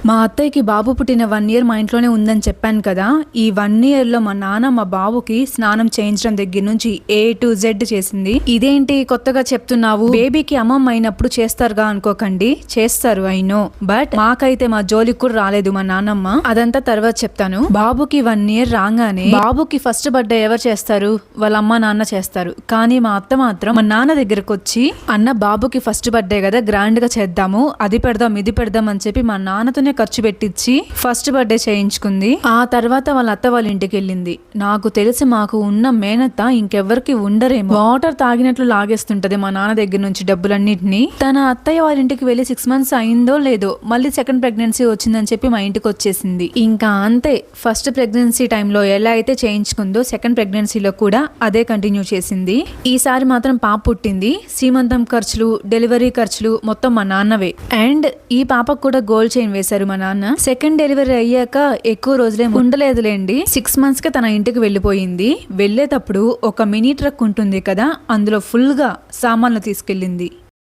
మా అత్తయ్యకి బాబు పుట్టిన 1 year మా ఇంట్లోనే ఉందని చెప్పాను కదా. ఈ 1 yearలో మా నాన్న మా బాబుకి స్నానం చేయించడం దగ్గర నుంచి A to Z చేసింది. ఇదేంటి కొత్తగా చెప్తున్నావు, బేబీకి అమ్మమ్మ అయినప్పుడు చేస్తారుగా అనుకోకండి, చేస్తారు ఐ నో, బట్ మాకైతే మా జోలికి కూడా రాలేదు మా నాన్నమ్మ. అదంతా తర్వాత చెప్తాను. బాబుకి 1 year రాగానే బాబుకి ఫస్ట్ బర్త్డే ఎవరు చేస్తారు? వాళ్ళ అమ్మ నాన్న చేస్తారు. కానీ మా అత్త మాత్రం మా నాన్న దగ్గరకు వచ్చి, అన్న బాబుకి ఫస్ట్ బర్త్డే కదా గ్రాండ్ గా చేద్దాము, అది పెడదాం ఇది పెడదాం అని చెప్పి మా నాన్నతోనే ఖర్చు పెట్టించి ఫస్ట్ బర్త్డే చేయించుకుంది. ఆ తర్వాత వాళ్ళ అత్త వాళ్ళ ఇంటికి వెళ్ళింది. నాకు తెలిసి మాకు ఉన్న మేనత్త ఇంకెవ్వరికి ఉండరేమో, వాటర్ తాగినట్లు లాగేస్తుంటది మా నాన్న దగ్గర నుంచి డబ్బులన్నిటిని. తన అత్తయ్య వాళ్ళ ఇంటికి వెళ్ళి 6 months అయిందో లేదో మళ్ళీ సెకండ్ ప్రెగ్నెన్సీ వచ్చిందని చెప్పి మా ఇంటికి వచ్చేసింది. ఇంకా అంతే, ఫస్ట్ ప్రెగ్నెన్సీ టైంలో ఎలా అయితే చేయించుకుందో సెకండ్ ప్రెగ్నెన్సీలో కూడా అదే కంటిన్యూ చేసింది. ఈసారి మాత్రం పాప పుట్టింది. సీమంతం ఖర్చులు, డెలివరీ ఖర్చులు మొత్తం మా నాన్నవే. అండ్ ఈ పాపకు కూడా గోల్డ్ చైన్ వేశారు మా నాన్న. సెకండ్ డెలివరీ అయ్యాక ఎక్కువ రోజులే ఉండలేదులేండి, 6 months కి తన ఇంటికి వెళ్ళిపోయింది. వెళ్ళేటప్పుడు ఒక మినీ ట్రక్ ఉంటుంది కదా, అందులో ఫుల్ గా సామాన్లు తీసుకెళ్ళింది.